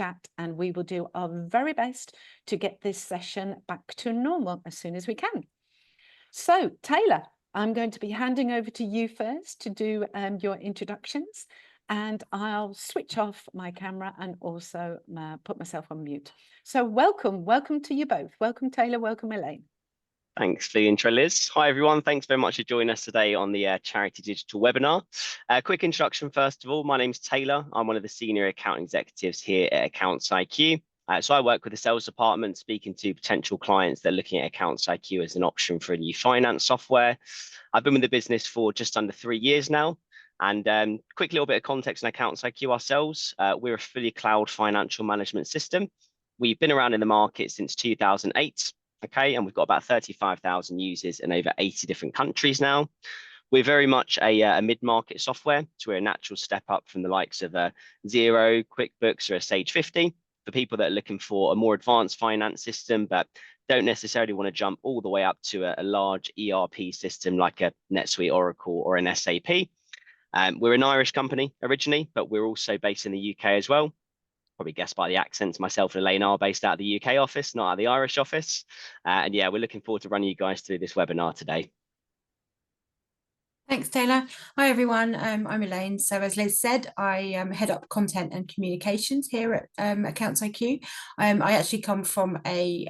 chat, and we will do our very best to get this session back to normal as soon as we can. So, Taylor, I'm going to be handing over to you first to do your introductions, and I'll switch off my camera and also put myself on mute. So welcome to you both. Welcome, Taylor, welcome, Elaine. Thanks for the intro, Liz. Hi, everyone. Thanks very much for joining us today on the Charity Digital webinar. Quick introduction, first of all. My name's Taylor. I'm one of the senior account executives here at AccountsIQ. So I work with the sales department, speaking to potential clients that are looking at AccountsIQ as an option for a new finance software. I've been with the business for just under 3 years now. And quick little bit of context on AccountsIQ ourselves. We're a fully cloud financial management system. We've been around in the market since 2008. Okay, and we've got about 35,000 users in over 80 different countries now. We're very much a mid-market software, so we're a natural step up from the likes of Xero, QuickBooks, or a Sage 50 for people that are looking for a more advanced finance system, but don't necessarily want to jump all the way up to a large ERP system like a NetSuite, Oracle, or an SAP. We're an Irish company originally, but we're also based in the UK as well. Probably guessed by the accents, myself and Elaine are based out of the UK office, not out of the Irish office. And yeah, we're looking forward to running you guys through this webinar today. Thanks, Taylor. Hi, everyone. I'm Elaine. So as Liz said, I head up content and communications here at AccountsIQ. I actually come from a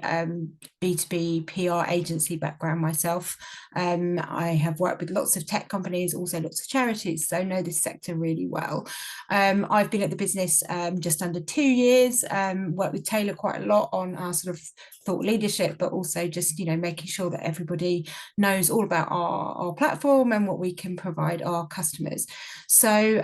B2B PR agency background myself. I have worked with lots of tech companies, also lots of charities, so I know this sector really well. I've been at the business just under 2 years, worked with Taylor quite a lot on our sort of thought leadership, but also just, making sure that everybody knows all about our platform and what we can provide our customers. So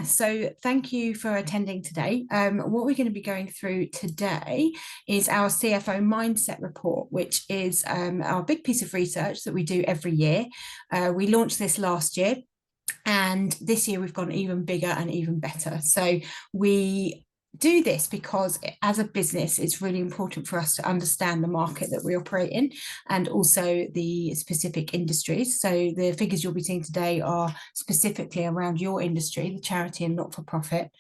so thank you for attending today. What we're going to be going through today is our CFO Mindset Report, which is our big piece of research that we do every year. We launched this last year, and this year we've gone even bigger and even better. So we do this because as a business, it's really important for us to understand the market that we operate in and also the specific industries. So the figures you'll be seeing today are specifically around your industry, the charity and not-for-profit.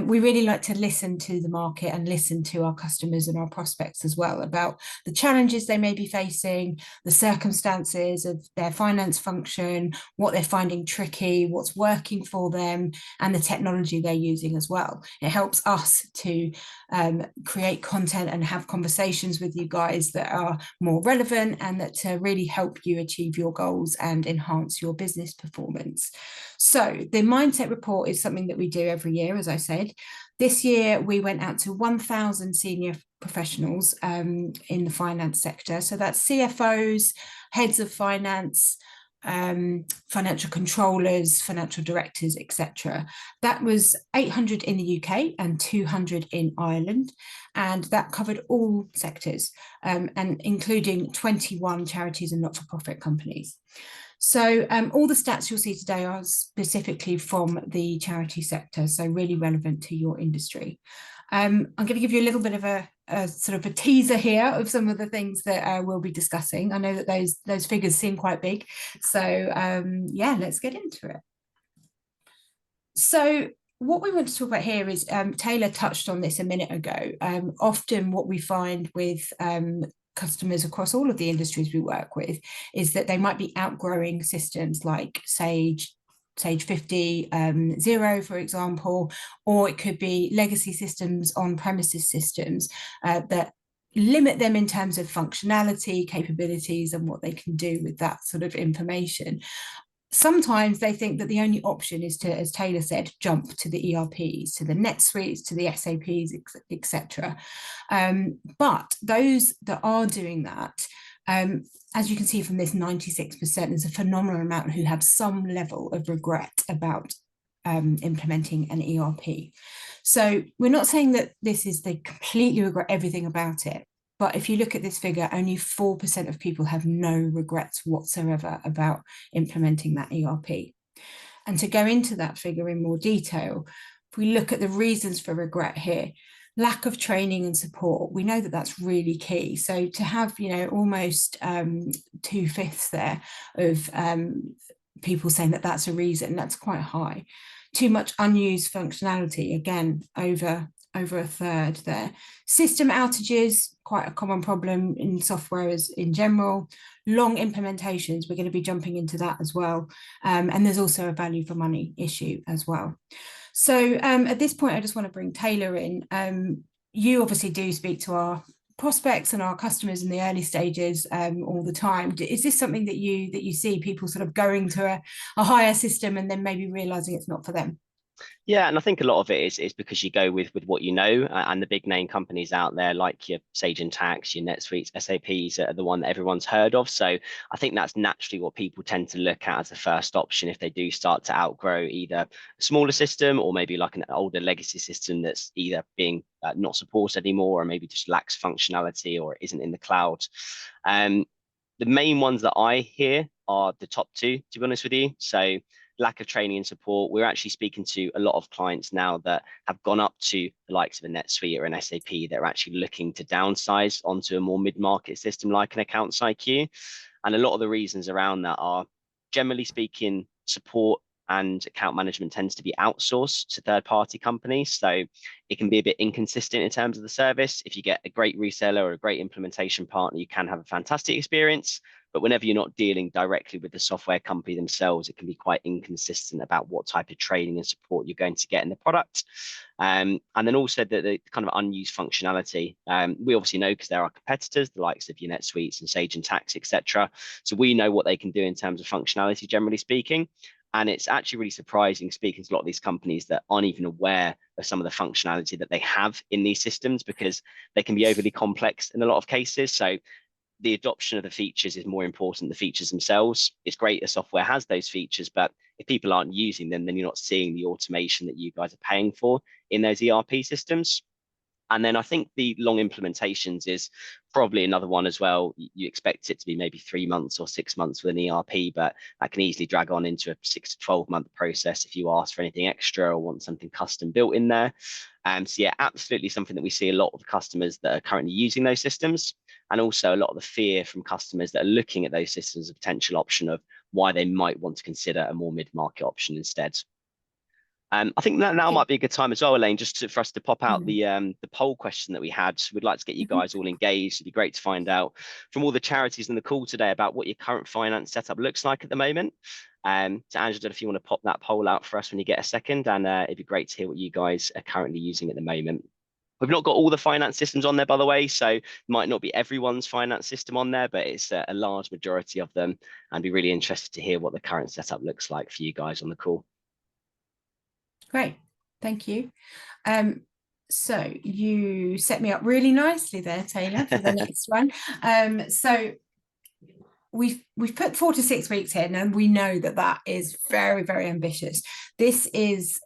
We really like to listen to the market and listen to our customers and our prospects as well about the challenges they may be facing, the circumstances of their finance function, what they're finding tricky, what's working for them, and the technology they're using as well. It helps us to create content and have conversations with you guys that are more relevant and that really help you achieve your goals and enhance your business performance. So the Mindset Report is something that we do every year, as I said. This year, we went out to 1,000 senior professionals in the finance sector. So that's CFOs, heads of finance, financial controllers, financial directors, etc. That was 800 in the UK and 200 in Ireland, and that covered all sectors, and including 21 charities and not-for-profit companies. So all the stats you'll see today are specifically from the charity sector, so really relevant to your industry. I'm going to give you a little bit of a sort of a teaser here of some of the things that we'll be discussing. I know that those figures seem quite big, so yeah, let's get into it. So what we want to talk about here is, Taylor touched on this a minute ago. Often what we find with customers across all of the industries we work with is that they might be outgrowing systems like Sage 50, Xero, for example, or it could be legacy systems, on-premises systems that limit them in terms of functionality, capabilities, and what they can do with that sort of information. Sometimes they think that the only option is to, as Taylor said, jump to the ERPs, to the NetSuites, to the SAPs, etc. But those that are doing that, as you can see from this 96%, there's a phenomenal amount who have some level of regret about implementing an ERP. So we're not saying that this is they completely regret everything about it, but if you look at this figure, only 4% of people have no regrets whatsoever about implementing that ERP. And to go into that figure in more detail, if we look at the reasons for regret here, lack of training and support, we know that that's really key. So to have, almost 2/5 there of people saying that that's a reason, that's quite high. Too much unused functionality, again, over over a third there. System outages, quite a common problem in software as in general. Long implementations, we're going to be jumping into that as well. And there's also a value for money issue as well. So at this point, I just want to bring Taylor in. You obviously do speak to our prospects and our customers in the early stages all the time. Is this something that you see people sort of going to a higher system and then maybe realizing it's not for them? Yeah, and I think a lot of it is because you go with what you know, and the big name companies out there like your Sage and Tax, your NetSuite, SAPs are the one that everyone's heard of. So I think that's naturally what people tend to look at as a first option if they do start to outgrow either a smaller system or maybe like an older legacy system that's either being not supported anymore or maybe just lacks functionality or isn't in the cloud. The main ones that I hear are the top two, to be honest with you. So lack of training and support. We're actually speaking to a lot of clients now that have gone up to the likes of a NetSuite or an SAP that are actually looking to downsize onto a more mid-market system like an AccountsIQ. And a lot of the reasons around that are, generally speaking, support and account management tends to be outsourced to third-party companies. So it can be a bit inconsistent in terms of the service. If you get a great reseller or a great implementation partner, you can have a fantastic experience. But whenever you're not dealing directly with the software company themselves, it can be quite inconsistent about what type of training and support you're going to get in the product. And then also the kind of unused functionality. We obviously know because they're our competitors, the likes of your NetSuites and Sage and Tax, etc. So we know what they can do in terms of functionality, generally speaking. And it's actually really surprising speaking to a lot of these companies that aren't even aware of some of the functionality that they have in these systems because they can be overly complex in a lot of cases. So the adoption of the features is more important than the features themselves. It's great the software has those features, but if people aren't using them, then you're not seeing the automation that you guys are paying for in those ERP systems. And then I think the long implementations is probably another one as well. You expect it to be maybe 3 months or 6 months with an ERP, but that can easily drag on into a 6 to 12-month process if you ask for anything extra or want something custom built in there. So yeah, absolutely something that we see a lot of customers that are currently using those systems, and also a lot of the fear from customers that are looking at those systems as a potential option of why they might want to consider a more mid-market option instead. I think that now might be a good time as well, Elaine, for us to pop out the poll question that we had. We'd like to get you guys all engaged. It'd be great to find out from all the charities in the call today about what your current finance setup looks like at the moment. So Angela, if you want to pop that poll out for us when you get a second, and it'd be great to hear what you guys are currently using at the moment. We've not got all the finance systems on there, by the way, so it might not be everyone's finance system on there, but it's a large majority of them, and be really interested to hear what the current setup looks like for you guys on the call. Great, thank you. So you set me up really nicely there, Taylor, for the next one. So we've put 4 to 6 weeks here, and we know that is very, very ambitious. This is,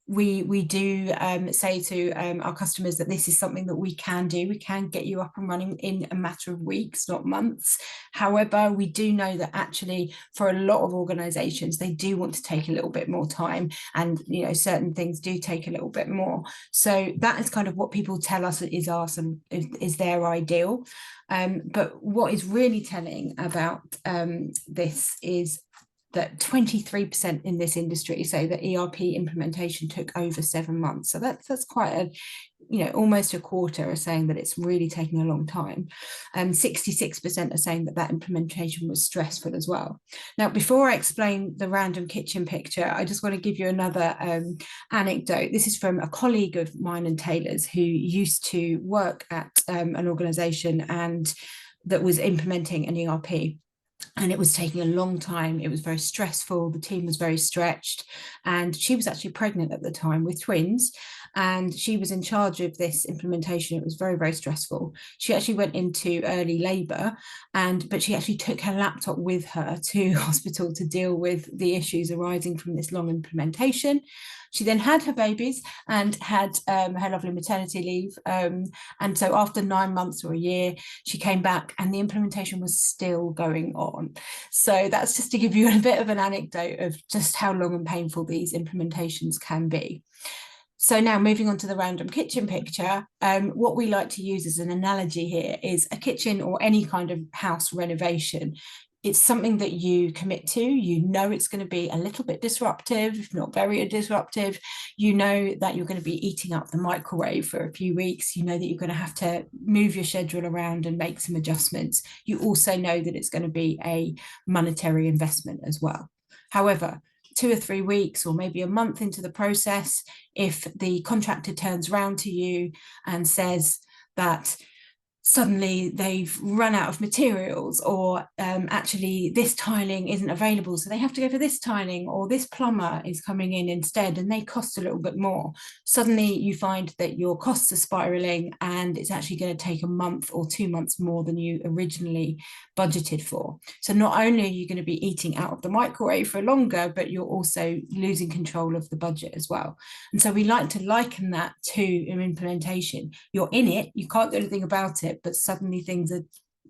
we do say to our customers that this is something that we can do. We can get you up and running in a matter of weeks, not months. However, we do know that actually for a lot of organizations, they do want to take a little bit more time, and certain things do take a little bit more. So that is kind of what people tell us is their ideal. But what is really telling about this is that 23% in this industry say that ERP implementation took over 7 months. So that's quite almost a quarter are saying that it's really taking a long time. 66% are saying that implementation was stressful as well. Now, before I explain the random kitchen picture, I just want to give you another anecdote. This is from a colleague of mine and Taylor's who used to work at an organization and that was implementing an ERP. And it was taking a long time. It was very stressful. The team was very stretched. And she was actually pregnant at the time with twins. And she was in charge of this implementation. It was very, very stressful. She actually went into early labor, but she actually took her laptop with her to hospital to deal with the issues arising from this long implementation. She then had her babies and had her lovely maternity leave. And so after 9 months or a year, she came back and the implementation was still going on. So that's just to give you a bit of an anecdote of just how long and painful these implementations can be. So now moving on to the random kitchen picture, what we like to use as an analogy here is a kitchen or any kind of house renovation. it's something that you commit to. You know it's going to be a little bit disruptive, if not very disruptive. You know that you're going to be eating up the microwave for a few weeks. You know that you're going to have to move your schedule around and make some adjustments. You also know that it's going to be a monetary investment as well. However, 2 or 3 weeks or maybe a month into the process, if the contractor turns around to you and says that suddenly they've run out of materials, or actually this tiling isn't available, so they have to go for this tiling, or this plumber is coming in instead and they cost a little bit more. Suddenly you find that your costs are spiraling and it's actually going to take a month or 2 months more than you originally budgeted for. So not only are you going to be eating out of the microwave for longer, but you're also losing control of the budget as well. And so we like to liken that to an implementation. You're in it, you can't do anything about it, but suddenly things are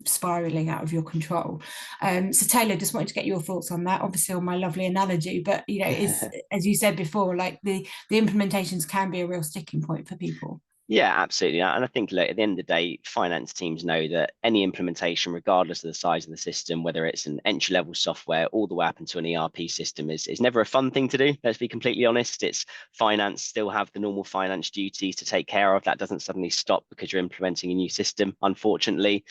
spiraling out of your control. So Taylor, just wanted to get your thoughts on that, obviously on my lovely analogy, but you know, is, as you said before, like the implementations can be a real sticking point for people. Yeah, absolutely. And I think, look, at the end of the day, finance teams know that any implementation, regardless of the size of the system, whether it's an entry-level software all the way up into an ERP system, is never a fun thing to do. Let's be completely honest. It's finance still have the normal finance duties to take care of. That doesn't suddenly stop because you're implementing a new system, unfortunately.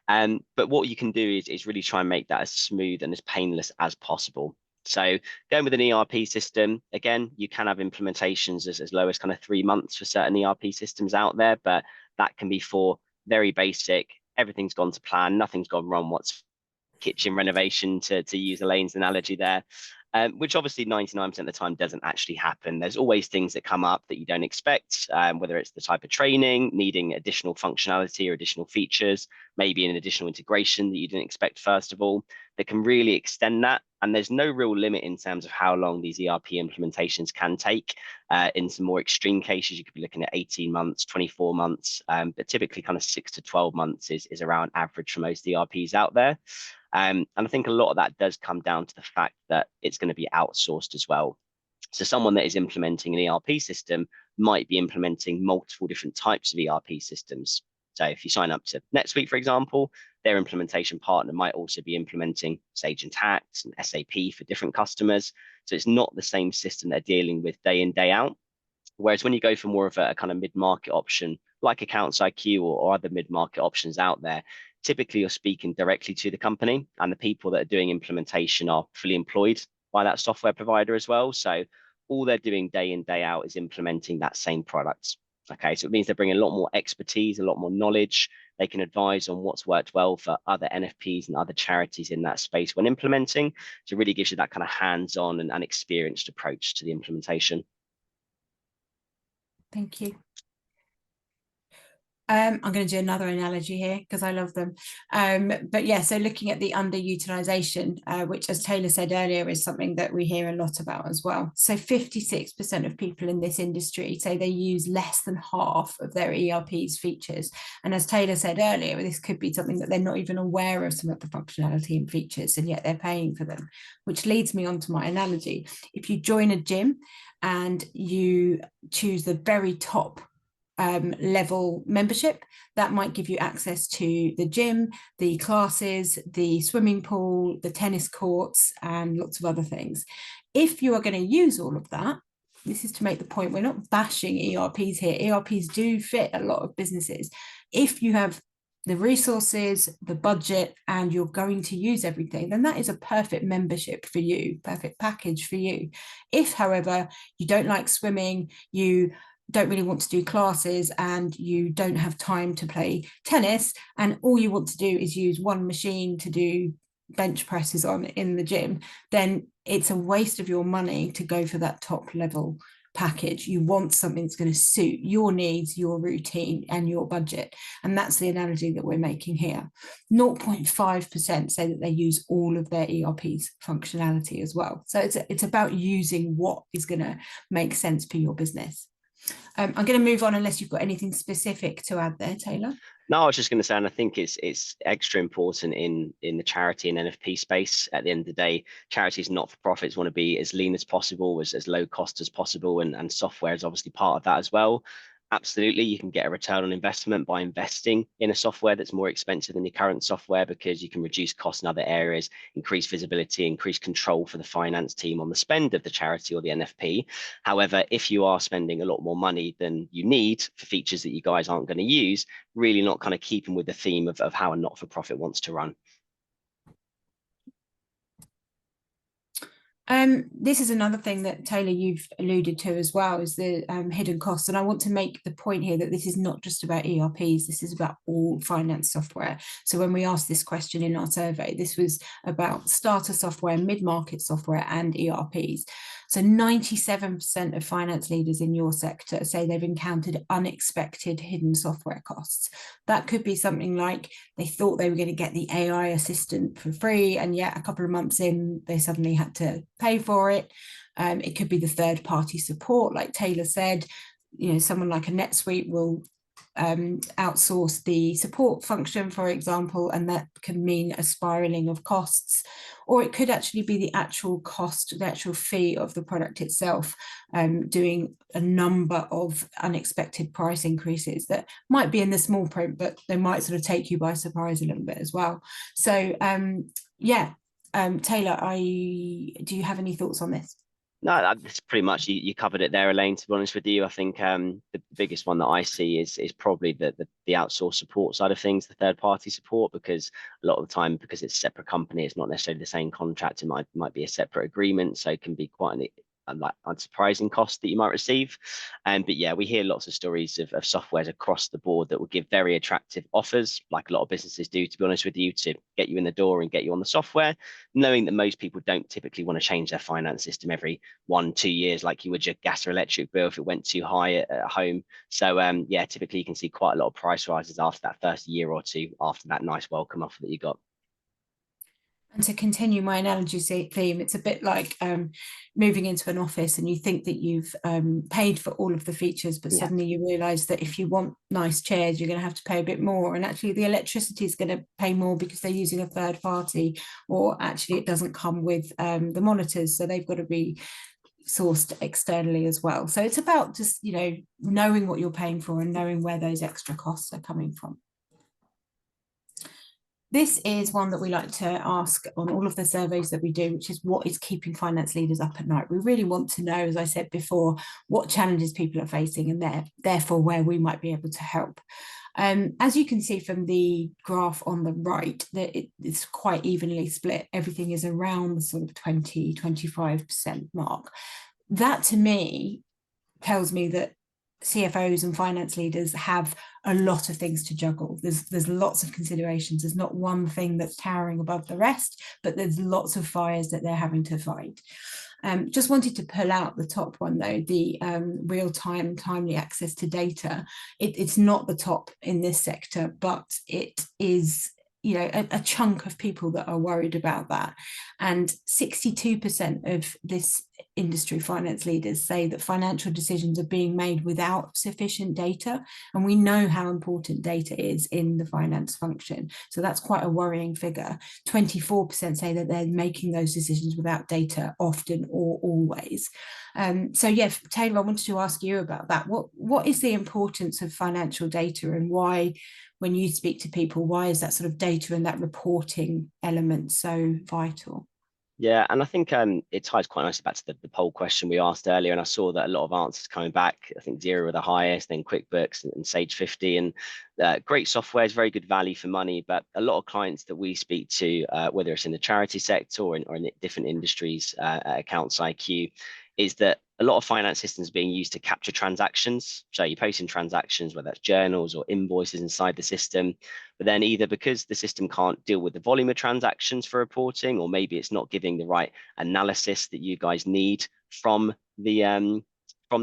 But what you can do is really try and make that as smooth and as painless as possible. So going with an ERP system, again, you can have implementations as low as kind of 3 months for certain ERP systems out there, but that can be for very basic, everything's gone to plan, nothing's gone wrong, what's kitchen renovation, to use Elaine's analogy there, which obviously 99% of the time doesn't actually happen. There's always things that come up that you don't expect, whether it's the type of training, needing additional functionality or additional features, maybe an additional integration that you didn't expect first of all, that can really extend that. And there's no real limit in terms of how long these ERP implementations can take. In some more extreme cases, you could be looking at 18 months, 24 months, but typically kind of 6 to 12 months is around average for most ERPs out there. And I think a lot of that does come down to the fact that it's going to be outsourced as well. So someone that is implementing an ERP system might be implementing multiple different types of ERP systems. So if you sign up to NetSuite, for example, their implementation partner might also be implementing Sage and Tax and SAP for different customers. So it's not the same system they're dealing with day in, day out. Whereas when you go for more of a kind of mid-market option, like AccountsIQ or other mid-market options out there, typically you're speaking directly to the company, and the people that are doing implementation are fully employed by that software provider as well. So all they're doing day in, day out is implementing that same product. Okay, so it means they're bringing a lot more expertise, a lot more knowledge. They can advise on what's worked well for other NFPs and other charities in that space when implementing. So it really gives you that kind of hands-on and experienced approach to the implementation. Thank you. I'm going to do another analogy here because I love them. But yeah, so looking at the underutilization, which, as Taylor said earlier, is something that we hear a lot about as well. So 56% of people in this industry say they use less than half of their ERP's features. And as Taylor said earlier, this could be something that they're not even aware of some of the functionality and features, and yet they're paying for them, which leads me on to my analogy. If you join a gym and you choose the very top level membership, that might give you access to the gym, the classes, the swimming pool, the tennis courts, and lots of other things. If you are going to use all of that, this is to make the point, we're not bashing ERPs here. ERPs do fit a lot of businesses. If you have the resources, the budget, and you're going to use everything, then that is a perfect membership for you, perfect package for you. If, however, you don't like swimming, you don't really want to do classes, and you don't have time to play tennis, and all you want to do is use one machine to do bench presses on in the gym, then it's a waste of your money to go for that top level package. You want something that's going to suit your needs, your routine, and your budget. And that's the analogy that we're making here. 0.5% say that they use all of their ERP's functionality as well. So it's about using what is going to make sense for your business. I'm going to move on unless you've got anything specific to add there, Taylor. No, I was just going to say, and I think it's extra important in the charity and NFP space. At the end of the day, charities and not-for-profits want to be as lean as possible, as low cost as possible, and software is obviously part of that as well. Absolutely, you can get a return on investment by investing in a software that's more expensive than your current software, because you can reduce costs in other areas, increase visibility, increase control for the finance team on the spend of the charity or the NFP. However, if you are spending a lot more money than you need for features that you guys aren't going to use, really not kind of keeping with the theme of how a not-for-profit wants to run. This is another thing that, Taylor, you've alluded to as well, is the hidden costs. And I want to make the point here that this is not just about ERPs, this is about all finance software. So when we asked this question in our survey, this was about starter software, mid-market software, and ERPs. So 97% of finance leaders in your sector say they've encountered unexpected hidden software costs. That could be something like they thought they were going to get the AI assistant for free, and yet a couple of months in, they suddenly had to pay for it. It could be the third-party support, like Taylor said. You know, someone like a NetSuite will outsource the support function, for example, and that can mean a spiraling of costs. Or it could actually be the actual cost, the actual fee of the product itself, doing a number of unexpected price increases that might be in the small print, but they might sort of take you by surprise a little bit as well. So yeah, Taylor, do you have any thoughts on this? No, that's pretty much, you covered it there, Elaine. To be honest with you, I think the biggest one that I see is probably the outsourced support side of things, the third party support, because a lot of the time, because it's a separate company, it's not necessarily the same contract. It might be a separate agreement, so it can be quite an unsurprising cost that you might receive. But yeah, we hear lots of stories of softwares across the board that will give very attractive offers, like a lot of businesses do, to be honest with you, to get you in the door and get you on the software, knowing that most people don't typically want to change their finance system every 1-2 years like you would your gas or electric bill if it went too high at home. So yeah, typically you can see quite a lot of price rises after that first year or two, after that nice welcome offer that you got. And to continue my analogy theme, it's a bit like moving into an office and you think that you've paid for all of the features, but suddenly you realise that if you want nice chairs, you're going to have to pay a bit more. And actually the electricity is going to pay more because they're using a third party, or actually it doesn't come with the monitors, so they've got to be sourced externally as well. So it's about just, you know, knowing what you're paying for and knowing where those extra costs are coming from. This is one that we like to ask on all of the surveys that we do, which is what is keeping finance leaders up at night. We really want to know, as I said before, what challenges people are facing and therefore where we might be able to help. As you can see from the graph on the right, that it's quite evenly split. Everything is around the sort of 20-25% mark. That to me tells me that CFOs and finance leaders have a lot of things to juggle. There's lots of considerations. There's not one thing that's towering above the rest, but there's lots of fires that they're having to fight. Just wanted to pull out the top one though, the real-time timely access to data. It's not the top in this sector, but it is, you know, a chunk of people that are worried about that. And 62% of this industry finance leaders say that financial decisions are being made without sufficient data. And we know how important data is in the finance function. So that's quite a worrying figure. 24% say that they're making those decisions without data often or always. So yeah, Taylor, I wanted to ask you about that. What is the importance of financial data, and why, when you speak to people, why is that sort of data and that reporting element so vital? Yeah, and I think it ties quite nicely back to the poll question we asked earlier, and I saw that a lot of answers coming back. I think Xero were the highest, then QuickBooks and Sage 50, and great software is very good value for money. But a lot of clients that we speak to, whether it's in the charity sector or in different industries, at AccountsIQ, is that a lot of finance systems being used to capture transactions. So you're posting transactions, whether that's journals or invoices inside the system, but then either because the system can't deal with the volume of transactions for reporting, or maybe it's not giving the right analysis that you guys need from the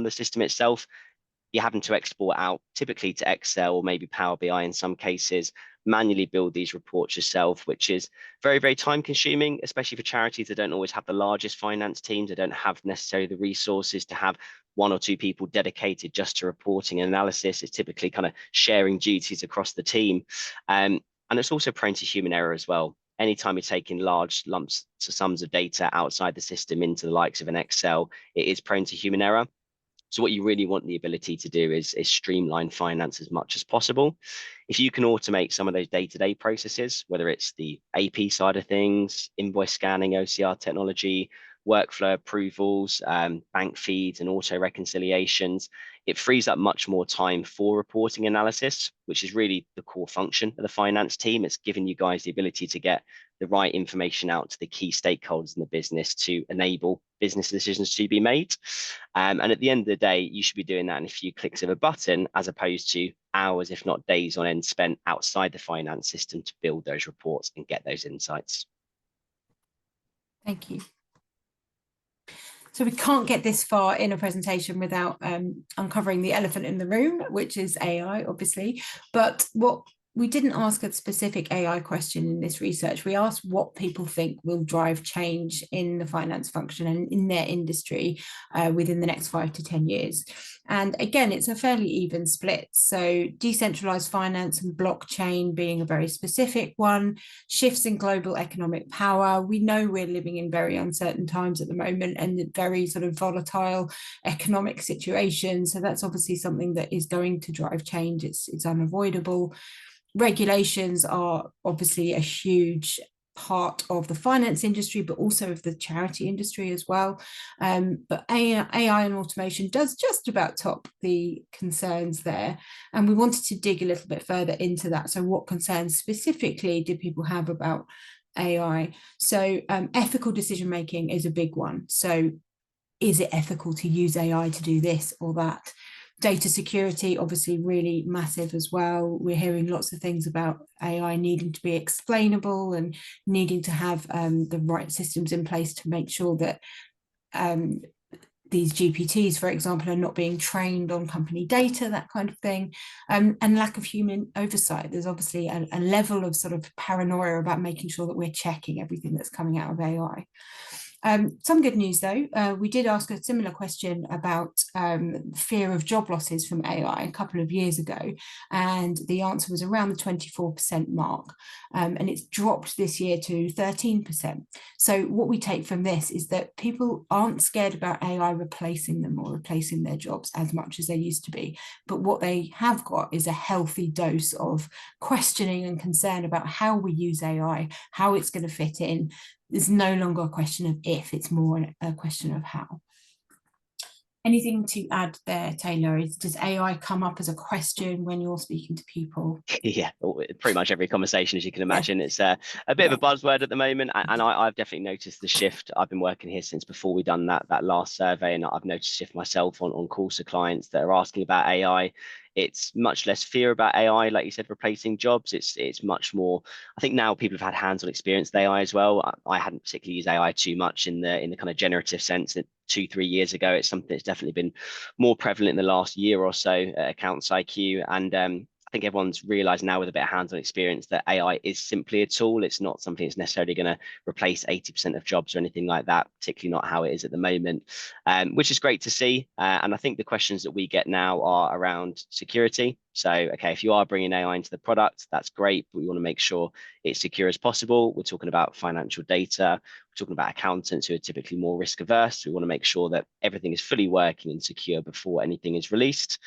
system itself, you're having to export out typically to Excel or maybe Power BI in some cases, manually build these reports yourself, which is very, very time consuming, especially for charities that don't always have the largest finance teams. They don't have necessarily the resources to have 1 or 2 people dedicated just to reporting and analysis. It's typically kind of sharing duties across the team. And it's also prone to human error as well. Anytime you're taking large lumps to sums of data outside the system into the likes of an Excel, it is prone to human error. So what you really want the ability to do is streamline finance as much as possible. If you can automate some of those day-to-day processes, whether it's the AP side of things, invoice scanning, OCR technology, workflow approvals, bank feeds and auto reconciliations, it frees up much more time for reporting analysis, which is really the core function of the finance team. It's giving you guys the ability to get the right information out to the key stakeholders in the business to enable business decisions to be made. And at the end of the day, you should be doing that in a few clicks of a button, as opposed to hours, if not days on end, spent outside the finance system to build those reports and get those insights. Thank you. So we can't get this far in a presentation without uncovering the elephant in the room, which is AI, obviously. But what we didn't ask a specific AI question in this research. We asked what people think will drive change in the finance function and in their industry within the next 5 to 10 years. And again, it's a fairly even split. So decentralized finance and blockchain being a very specific one, shifts in global economic power. We know we're living in very uncertain times at the moment and very sort of volatile economic situations. So that's obviously something that is going to drive change. It's unavoidable. Regulations are obviously a huge part of the finance industry, but also of the charity industry as well. But AI and automation does just about top the concerns there. And we wanted to dig a little bit further into that. So what concerns specifically do people have about AI? So ethical decision making is a big one. So is it ethical to use AI to do this or that? Data security, obviously really massive as well. We're hearing lots of things about AI needing to be explainable and needing to have the right systems in place to make sure that these GPTs, for example, are not being trained on company data, that kind of thing, and lack of human oversight. There's obviously a level of sort of paranoia about making sure that we're checking everything that's coming out of AI. Some good news though, we did ask a similar question about fear of job losses from AI a couple of years ago, and the answer was around the 24% mark, and it's dropped this year to 13%. So what we take from this is that people aren't scared about AI replacing them or replacing their jobs as much as they used to be, but what they have got is a healthy dose of questioning and concern about how we use AI, how it's going to fit in. It's no longer a question of if, it's more a question of how. Anything to add there, Taylor? Does AI come up as a question when you're speaking to people? Yeah, pretty much every conversation, as you can imagine. It's a bit of a buzzword at the moment, and I've definitely noticed the shift. I've been working here since before we done that last survey, and I've noticed a shift myself on calls to clients that are asking about AI. It's much less fear about AI, like you said, replacing jobs. It's much more. I think now people have had hands-on experience with AI as well. I hadn't particularly used AI too much in the kind of generative sense. 2-3 years ago, it's something that's definitely been more prevalent in the last year or so at AccountsIQ, and I think everyone's realized now with a bit of hands-on experience that AI is simply a tool. It's not something that's necessarily going to replace 80% of jobs or anything like that, particularly not how it is at the moment, which is great to see. And I think the questions that we get now are around security. So, okay, if you are bringing AI into the product, that's great, but we want to make sure it's secure as possible. We're talking about financial data. We're talking about accountants who are typically more risk averse. We want to make sure that everything is fully working and secure before anything is released.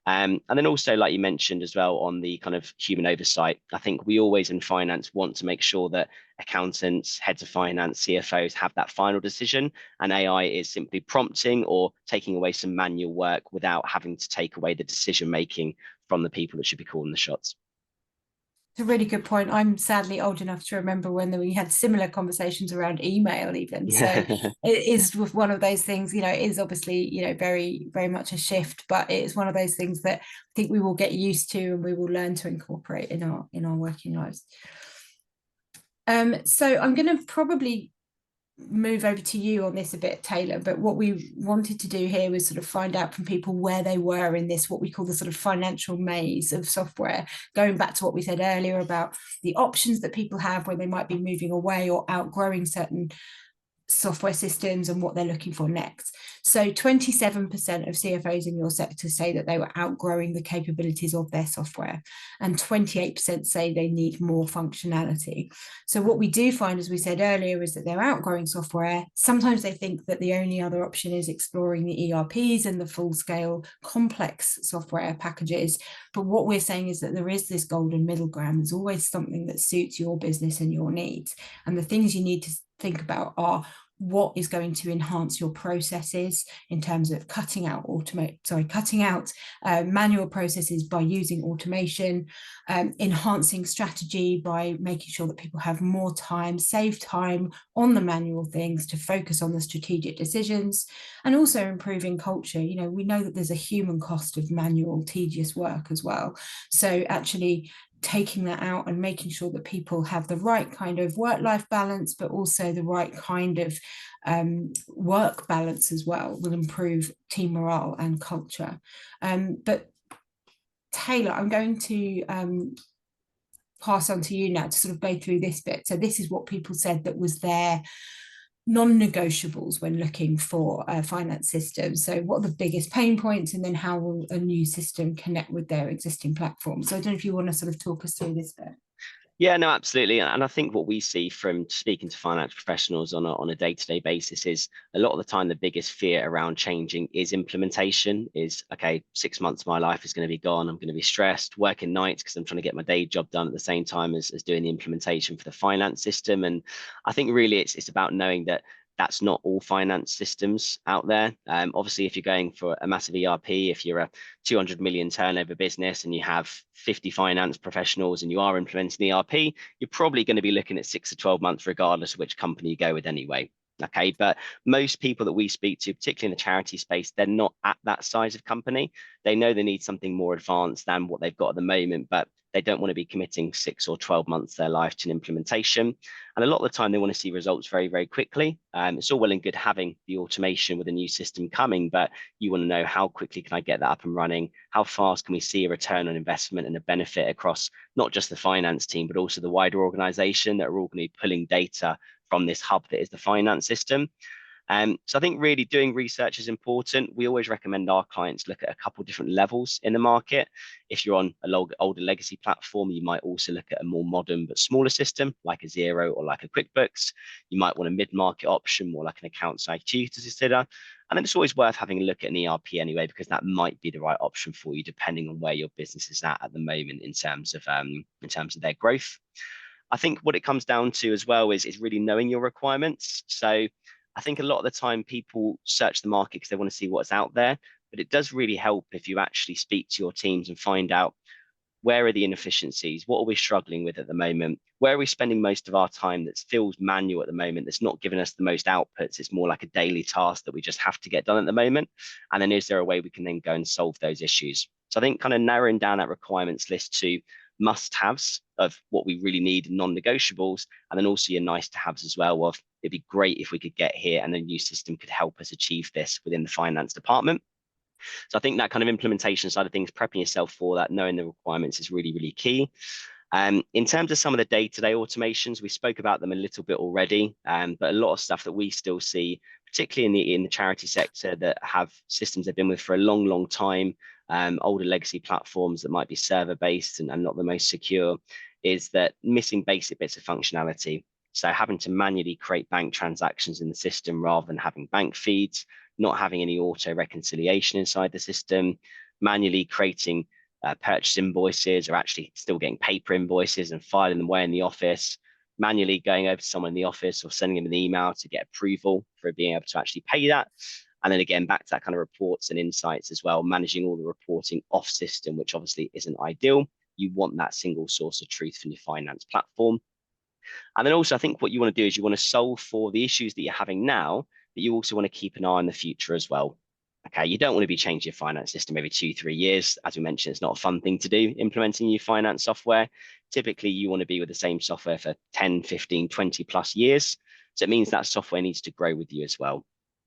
And then also, like you mentioned as well, on the kind of human oversight, I think we always in finance want to make sure that accountants, heads of finance, CFOs have that final decision, and AI is simply prompting or taking away some manual work without having to take away the decision making from the people that should be calling the shots. It's a really good point. I'm sadly old enough to remember when we had similar conversations around email even. So it is one of those things, you know, it is obviously, you know, very, very much a shift, but it is one of those things that I think we will get used to and we will learn to incorporate in our working lives. So I'm going to probably move over to you on this a bit, Taylor, but what we wanted to do here was sort of find out from people where they were in this, what we call the sort of financial maze of software, going back to what we said earlier about the options that people have when they might be moving away or outgrowing certain software systems and what they're looking for next. So 27% of CFOs in your sector say that they were outgrowing the capabilities of their software, and 28% say they need more functionality. So what we do find, as we said earlier, is that they're outgrowing software. Sometimes they think that the only other option is exploring the ERPs and the full-scale complex software packages. But what we're saying is that there is this golden middle ground. There's always something that suits your business and your needs. And the things you need to think about are what is going to enhance your processes in terms of cutting out manual processes by using automation, enhancing strategy by making sure that people have more time, save time on the manual things to focus on the strategic decisions, and also improving culture. You know, we know that there's a human cost of manual, tedious work as well. So actually taking that out and making sure that people have the right kind of work-life balance, but also the right kind of work balance as well, will improve team morale and culture. But Taylor, I'm going to pass on to you now to sort of go through this bit. So this is what people said that was their non-negotiables when looking for a finance system. So what are the biggest pain points, and then how will a new system connect with their existing platform? So I don't know if you want to sort of talk us through this bit. Yeah, no, absolutely. And I think what we see from speaking to finance professionals on a day-to-day basis is a lot of the time the biggest fear around changing is implementation. Is, okay, 6 months of my life is going to be gone. I'm going to be stressed, working nights because I'm trying to get my day job done at the same time as doing the implementation for the finance system. And I think really it's about knowing that that's not all finance systems out there. Obviously, if you're going for a massive ERP, if you're a 200 million turnover business and you have 50 finance professionals and you are implementing ERP, you're probably going to be looking at 6 to 12 months, regardless of which company you go with anyway. Okay, but most people that we speak to, particularly in the charity space, they're not at that size of company. They know they need something more advanced than what they've got at the moment, but they don't want to be committing 6 or 12 months of their life to an implementation. And a lot of the time they want to see results very, very quickly. It's all well and good having the automation with a new system coming, but you want to know how quickly can I get that up and running? How fast can we see a return on investment and a benefit across not just the finance team, but also the wider organization that are all going to be pulling data from this hub that is the finance system. So I think really doing research is important. We always recommend our clients look at a couple of different levels in the market. If you're on an older legacy platform, you might also look at a more modern but smaller system like a Xero or like a QuickBooks. You might want a mid-market option, more like an AccountsIQ to consider. And then it's always worth having a look at an ERP anyway, because that might be the right option for you depending on where your business is at the moment in terms of their growth. I think what it comes down to as well is really knowing your requirements. So I think a lot of the time people search the market because they want to see what's out there, but it does really help if you actually speak to your teams and find out where are the inefficiencies, what are we struggling with at the moment, where are we spending most of our time that feels manual at the moment, that's not giving us the most outputs, it's more like a daily task that we just have to get done at the moment, and then is there a way we can then go and solve those issues? So I think kind of narrowing down that requirements list to must-haves of what we really need, non-negotiables, and then also your nice-to-haves as well of it'd be great if we could get here and a new system could help us achieve this within the finance department. So I think that kind of implementation side of things, prepping yourself for that, knowing the requirements is really, really key. In terms of some of the day-to-day automations, we spoke about them a little bit already, but a lot of stuff that we still see, particularly in the charity sector, that have systems they've been with for a long, long time, older legacy platforms that might be server-based and not the most secure, is that missing basic bits of functionality. So having to manually create bank transactions in the system rather than having bank feeds, not having any auto reconciliation inside the system, manually creating purchase invoices, or actually still getting paper invoices and filing them away in the office, manually going over to someone in the office or sending them an email to get approval for being able to actually pay that. And then again, back to that kind of reports and insights as well, managing all the reporting off system, which obviously isn't ideal. You want that single source of truth from your finance platform. And then also, I think what you want to do is you want to solve for the issues that you're having now, but you also want to keep an eye on the future as well. Okay, you don't want to be changing your finance system every 2-3 years. As we mentioned, it's not a fun thing to do, implementing new finance software. Typically, you want to be with the same software for 10, 15, 20 plus years. So it means that software needs to grow with you as well.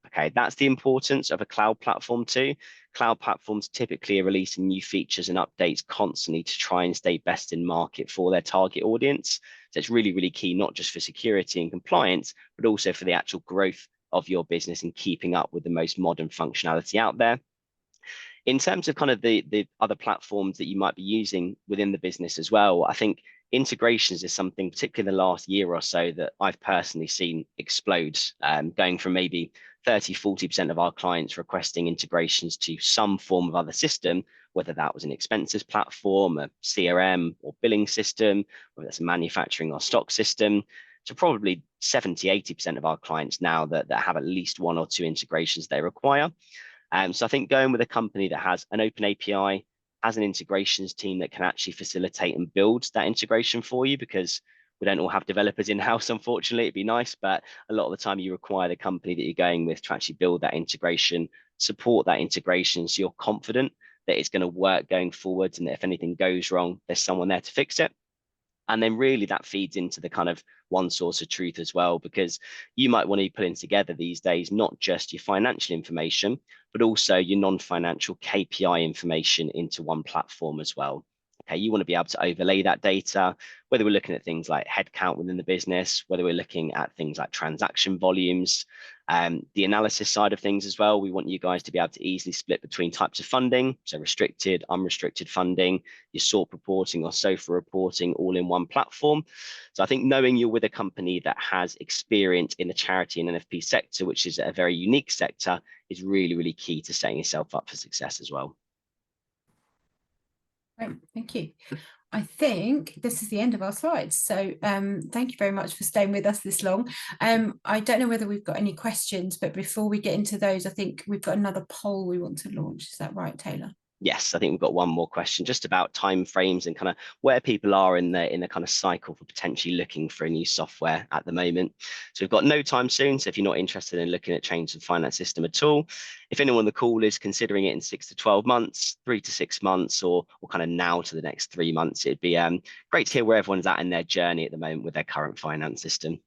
Okay, that's the importance of a cloud platform too. Cloud platforms typically are releasing new features and updates constantly to try and stay best in market for their target audience. So it's really, really key, not just for security and compliance, but also for the actual growth of your business and keeping up with the most modern functionality out there. In terms of kind of the other platforms that you might be using within the business as well, I think integrations is something, particularly in the last year or so, that I've personally seen explode, going from maybe 30–40% of our clients requesting integrations to some form of other system, whether that was an expenses platform, a CRM or billing system, whether that's a manufacturing or stock system, to probably 70–80% of our clients now that have at least 1 or 2 integrations they require. So I think going with a company that has an open API, has an integrations team that can actually facilitate and build that integration for you, because we don't all have developers in-house, unfortunately. It'd be nice, but a lot of the time you require the company that you're going with to actually build that integration, support that integration, so you're confident that it's going to work going forwards, and that if anything goes wrong, there's someone there to fix it. And then really that feeds into the kind of one source of truth as well, because you might want to be putting together these days not just your financial information, but also your non-financial KPI information into one platform as well. Okay, you want to be able to overlay that data, whether we're looking at things like headcount within the business, whether we're looking at things like transaction volumes, the analysis side of things as well. We want you guys to be able to easily split between types of funding, so restricted, unrestricted funding, your SORT reporting or SOFA reporting, all in one platform. So I think knowing you're with a company that has experience in the charity and NFP sector, which is a very unique sector, is really, really key to setting yourself up for success as well. Great, thank you. I think this is the end of our slides. So thank you very much for staying with us this long. I don't know whether we've got any questions, but before we get into those, I think we've got another poll we want to launch. Is that right, Taylor? Yes, I think we've got one more question just about timeframes and kind of where people are in the kind of cycle for potentially looking for a new software at the moment. So we've got no time soon. So if you're not interested in looking at change the finance system at all, if anyone on the call is considering it in 6 to 12 months, 3 to 6 months, or kind of now to the next 3 months, it'd be great to hear where everyone's at in their journey at the moment with their current finance system.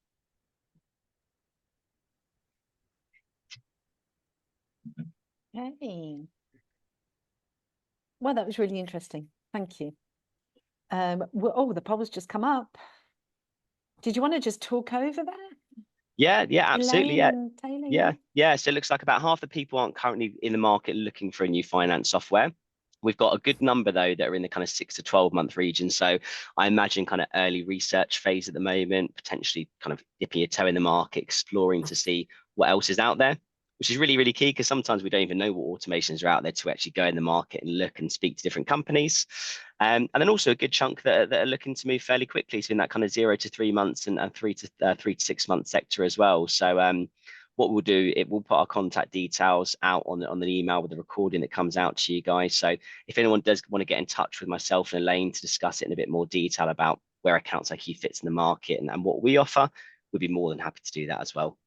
Hey. Well, that was really interesting. Thank you. Oh, the poll's just come up. Did you want to just talk over that? Yeah, absolutely. Yeah. Taylor, yeah. So it looks like about half the people aren't currently in the market looking for a new finance software. We've got a good number, though, that are in the kind of 6 to 12 month region. So I imagine kind of early research phase at the moment, potentially kind of dipping your toe in the market, exploring to see what else is out there, which is really, really key, because sometimes we don't even know what automations are out there to actually go in the market and look and speak to different companies. And then also a good chunk that are looking to move fairly quickly, so in that kind of 0 to 3 months and 3 to 6 month sector as well. So what we'll do, we'll put our contact details out on the email with the recording that comes out to you guys. So if anyone does want to get in touch with myself and Elaine to discuss it in a bit more detail about where AccountsIQ fits in the market and what we offer, we'd be more than happy to do that as well.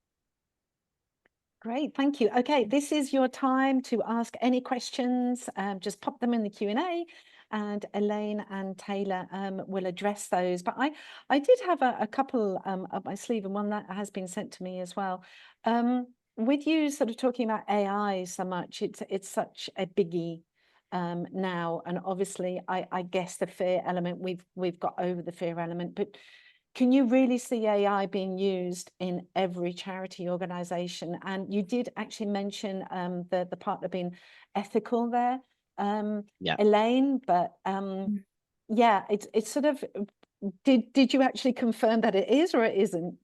Great, thank you. Okay, this is your time to ask any questions. Just pop them in the Q&A, and Elaine and Taylor will address those. But I did have a couple up my sleeve, and one that has been sent to me as well. With you sort of talking about AI so much, it's such a biggie now, and obviously I guess the fear element, we've got over the fear element, but can you really see AI being used in every charity organization? And you did actually mention the part of being ethical there, Elaine, but yeah, it's sort of, did you actually confirm that it is or it isn't?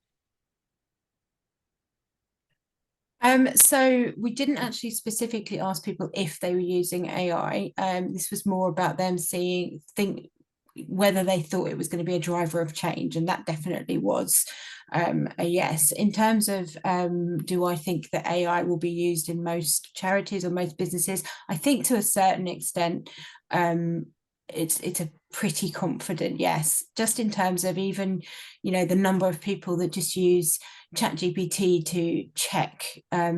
So we didn't actually specifically ask people if they were using AI. This was more about them whether they thought it was going to be a driver of change, and that definitely was a yes. In terms of do I think that AI will be used in most charities or most businesses, I think to a certain extent it's a pretty confident yes, just in terms of even, you know, the number of people that just use ChatGPT to check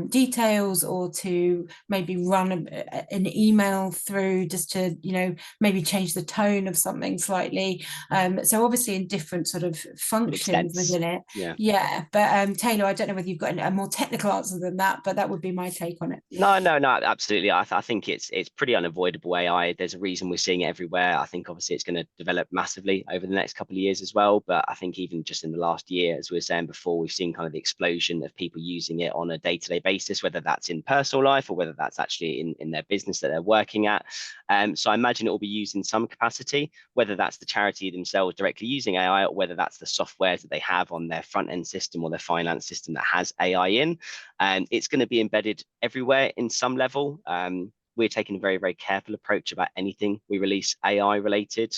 details, or to maybe run an email through, just to, you know, maybe change the tone of something slightly. So obviously in different sort of functions within it. Yeah. But Taylor, I don't know whether you've got a more technical answer than that, but that would be my take on it. No, absolutely. I think it's pretty unavoidable, AI. There's a reason we're seeing it everywhere. I think obviously it's going to develop massively over the next couple of years as well. But I think even just in the last year, as we were saying before, we've seen kind of the explosion of people using it on a day-to-day basis, whether that's in personal life or whether that's actually in their business that they're working at. So I imagine it will be used in some capacity, whether that's the charity themselves directly using AI, or whether that's the software that they have on their front-end system or their finance system that has AI in. And it's going to be embedded everywhere in some level. We're taking a very, very careful approach about anything we release AI related.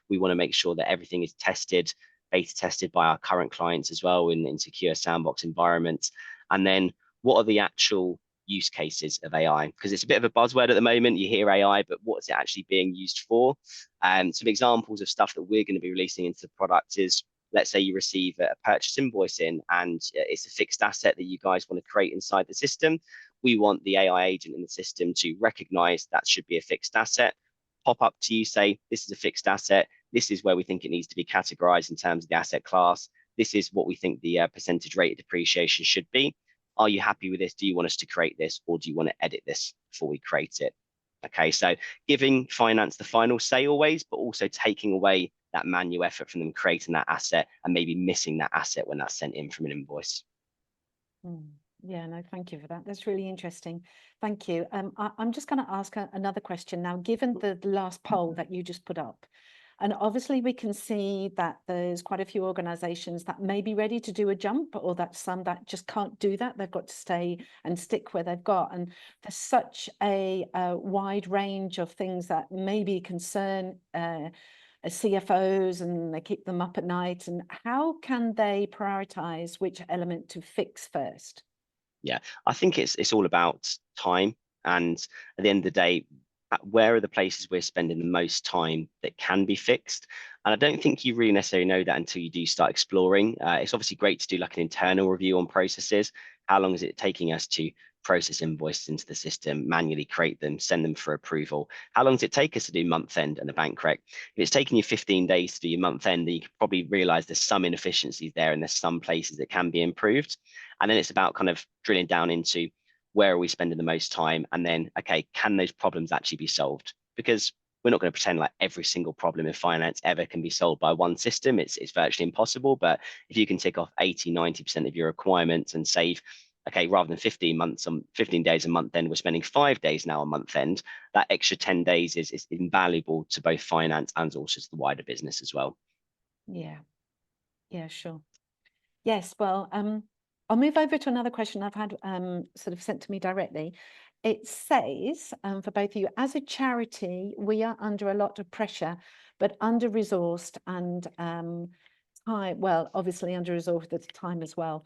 We want to make sure that everything is tested, beta tested by our current clients as well in secure sandbox environments. And then what are the actual use cases of AI? Because it's a bit of a buzzword at the moment. You hear AI, but what is it actually being used for? Some examples of stuff that we're going to be releasing into the product is, let's say you receive a purchase invoice in, and it's a fixed asset that you guys want to create inside the system. We want the AI agent in the system to recognize that should be a fixed asset, pop up to you, say, this is a fixed asset. This is where we think it needs to be categorized in terms of the asset class. This is what we think the percentage rate of depreciation should be. Are you happy with this? Do you want us to create this, or do you want to edit this before we create it? Okay, so giving finance the final say always, but also taking away that manual effort from them creating that asset and maybe missing that asset when that's sent in from an invoice. Yeah, no, thank you for that. That's really interesting. Thank you. I'm just going to ask another question now, given the last poll that you just put up. And obviously we can see that there's quite a few organizations that may be ready to do a jump, or that some that just can't do that. They've got to stay and stick where they've got. And there's such a wide range of things that maybe concern CFOs, and they keep them up at night. And how can they prioritize which element to fix first? Yeah, I think it's all about time. And at the end of the day, where are the places we're spending the most time that can be fixed? And I don't think you really necessarily know that until you do start exploring. It's obviously great to do like an internal review on processes. How long is it taking us to process invoices into the system, manually create them, send them for approval? How long does it take us to do month end and a bank rec? If it's taking you 15 days to do your month end, then you can probably realize there's some inefficiencies there, and there's some places that can be improved. And then it's about kind of drilling down into, where are we spending the most time? And then, okay, can those problems actually be solved? Because we're not going to pretend like every single problem in finance ever can be solved by one system. It's virtually impossible. But if you can tick off 80, 90% of your requirements and save, okay, rather than 15 days a month end, we're spending 5 days now a month end, that extra 10 days is invaluable to both finance and also to the wider business as well. Yeah, sure. Yes, well, I'll move over to another question I've had sort of sent to me directly. It says, for both of you, as a charity, we are under a lot of pressure, but under-resourced and time, well, obviously under-resourced at the time as well.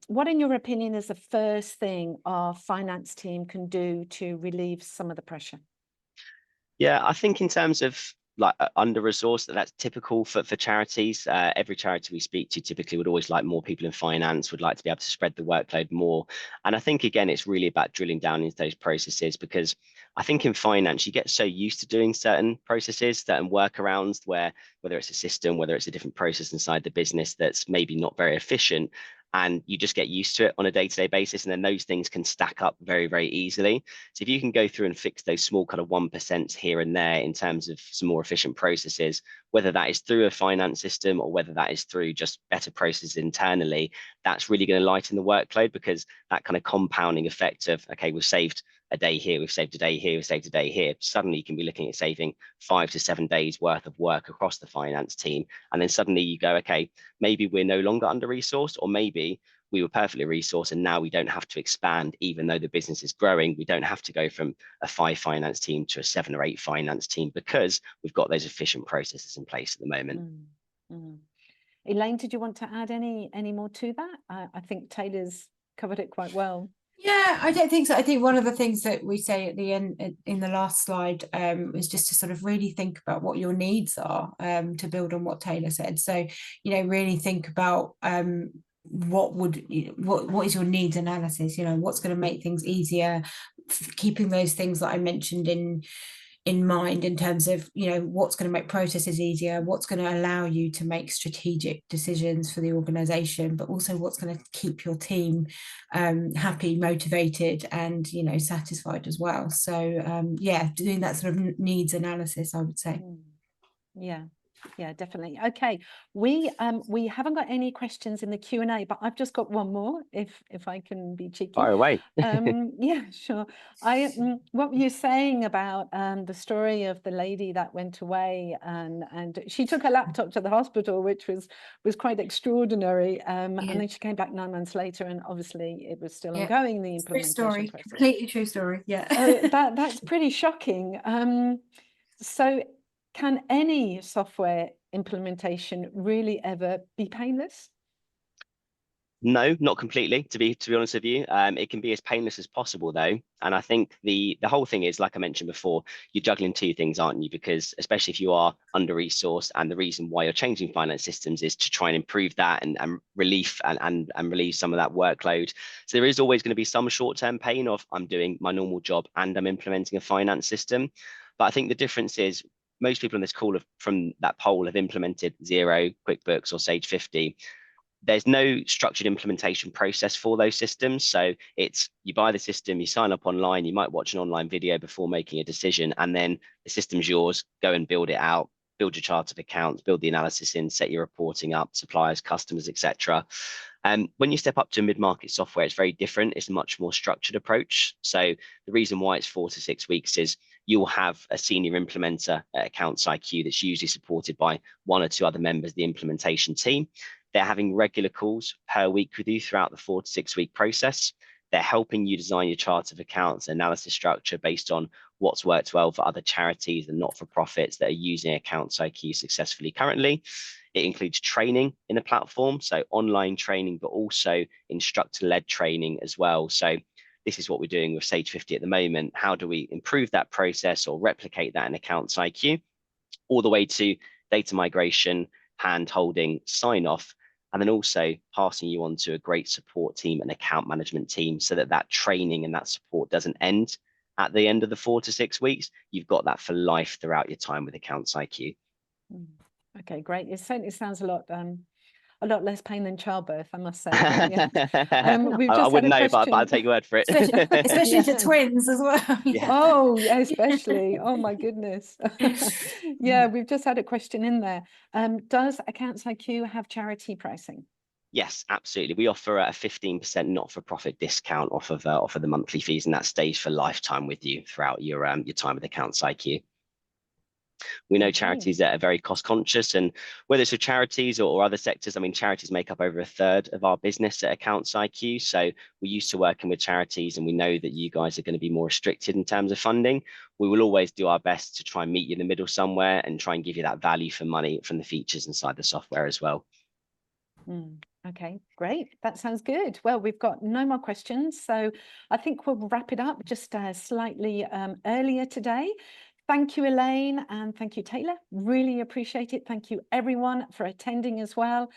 What, in your opinion, is the first thing our finance team can do to relieve some of the pressure? Yeah, I think in terms of like under-resourced, that's typical for charities. Every charity we speak to typically would always like more people in finance, would like to be able to spread the workload more. And I think, again, it's really about drilling down into those processes, because I think in finance, you get so used to doing certain processes, certain workarounds, where whether it's a system, whether it's a different process inside the business that's maybe not very efficient, and you just get used to it on a day-to-day basis, and then those things can stack up very, very easily. So if you can go through and fix those small kind of 1% here and there in terms of some more efficient processes, whether that is through a finance system or whether that is through just better processes internally, that's really going to lighten the workload, because that kind of compounding effect of, okay, we've saved a day here, we've saved a day here, we've saved a day here. Suddenly you can be looking at saving 5 to 7 days worth of work across the finance team. And then suddenly you go, okay, maybe we're no longer under-resourced, or maybe we were perfectly resourced and now we don't have to expand. Even though the business is growing, we don't have to go from a 5 finance team to a 7 or 8 finance team, because we've got those efficient processes in place at the moment. Elaine, did you want to add any more to that? I think Taylor's covered it quite well. Yeah, I don't think so. I think one of the things that we say at the end in the last slide is just to sort of really think about what your needs are, to build on what Taylor said. So, you know, really think about what is your needs analysis, what's going to make things easier, keeping those things that I mentioned in mind in terms of what's going to make processes easier, what's going to allow you to make strategic decisions for the organization, but also what's going to keep your team happy, motivated, and satisfied as well. So yeah, doing that sort of needs analysis, I would say. Yeah, definitely. Okay, we haven't got any questions in the Q&A, but I've just got one more, if I can be cheeky. Fire away. Yeah, sure. What were you saying about the story of the lady that went away and she took her laptop to the hospital, which was quite extraordinary, and then she came back 9 months later, and obviously it was still ongoing, the implementation process. Completely true story. Yeah. That's pretty shocking. So can any software implementation really ever be painless? No, not completely, to be honest with you. It can be as painless as possible though. And I think the whole thing is, like I mentioned before, you're juggling two things, aren't you? Because especially if you are under-resourced, and the reason why you're changing finance systems is to try and improve that and relieve some of that workload. So there is always going to be some short-term pain of, I'm doing my normal job and I'm implementing a finance system. But I think the difference is, most people on this call from that poll have implemented Xero, QuickBooks, or Sage 50. There's no structured implementation process for those systems. So it's, you buy the system, you sign up online, you might watch an online video before making a decision, and then the system's yours. Go and build it out, build your chart of accounts, build the analysis in, set your reporting up, suppliers, customers, etc. When you step up to mid-market software, it's very different. It's a much more structured approach. So the reason why it's 4 to 6 weeks is you'll have a senior implementer at AccountsIQ that's usually supported by 1 or 2 other members of the implementation team. They're having regular calls per week with you throughout the 4 to 6 week process. They're helping you design your chart of accounts analysis structure based on what's worked well for other charities and not-for-profits that are using AccountsIQ successfully currently. It includes training in the platform, so online training, but also instructor-led training as well. So this is what we're doing with Sage 50 at the moment. How do we improve that process or replicate that in AccountsIQ, all the way to data migration, hand-holding, sign-off, and then also passing you on to a great support team and account management team, so that training and that support doesn't end at the end of the 4 to 6 weeks. You've got that for life throughout your time with AccountsIQ. Okay, great. It certainly sounds a lot less pain than childbirth, I must say. Yeah. I wouldn't know, but I'll take your word for it. Especially for twins as well. Yeah. Oh, yeah, especially. Oh my goodness. Yeah, we've just had a question in there. Does AccountsIQ have charity pricing? Yes, absolutely. We offer a 15% not-for-profit discount off of the monthly fees, and that stays for lifetime with you throughout your time with AccountsIQ. We know charities that are very cost conscious, and whether it's for charities or other sectors, I mean, charities make up over 1/3 of our business at AccountsIQ. So we're used to working with charities, and we know that you guys are going to be more restricted in terms of funding. We will always do our best to try and meet you in the middle somewhere and try and give you that value for money from the features inside the software as well. Okay, great. That sounds good. Well, we've got no more questions, so I think we'll wrap it up just slightly earlier today. Thank you, Elaine, and thank you, Taylor. Really appreciate it. Thank you, everyone, for attending as well.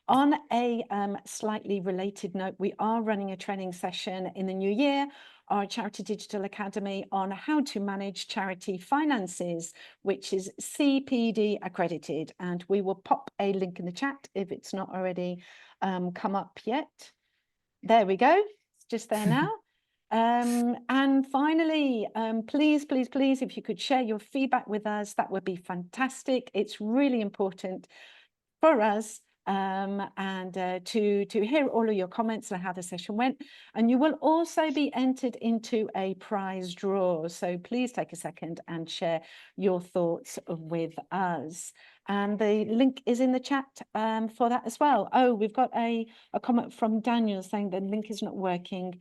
On a slightly related note, we are running a training session in the new year, our Charity Digital Academy, on how to manage charity finances, which is CPD accredited. And we will pop a link in the chat if it's not already come up yet. There we go. It's just there now. And finally, please, if you could share your feedback with us, that would be fantastic. It's really important for us to hear all of your comments on how the session went. And you will also be entered into a prize draw. So please take a second and share your thoughts with us. And the link is in the chat for that as well. Oh, we've got a comment from Daniel saying the link is not working.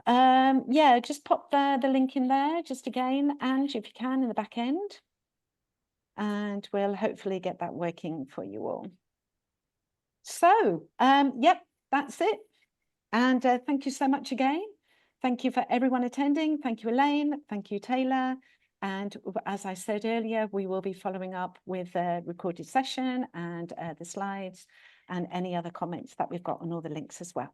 Yeah, just pop the link in there just again, Ange, if you can, in the back end, and we'll hopefully get that working for you all. So yep, that's it. And thank you so much again. Thank you for everyone attending. Thank you, Elaine. Thank you, Taylor. And as I said earlier, we will be following up with a recorded session and the slides and any other comments that we've got on all the links as well.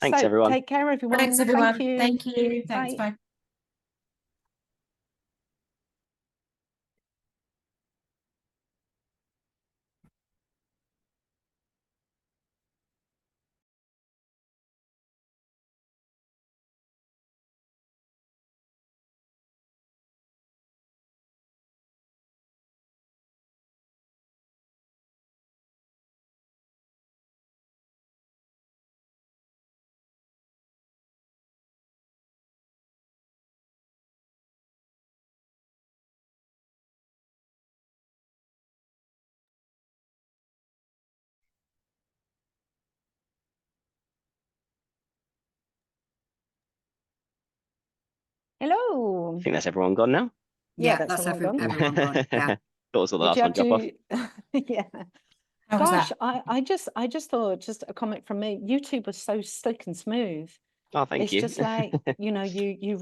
Thanks, So everyone. take care, everyone. Thanks, everyone. Thank you. Thank you. Thanks. Bye. Bye. Hello. I think that's everyone gone now. Yeah, that's everyone gone. everyone gone. Yeah. Thought it was the Did last you one have drop off. to? Yeah. How was Gosh, that? I just thought, just a comment from me. YouTube was so slick and smooth. Oh, thank It's you. just like, you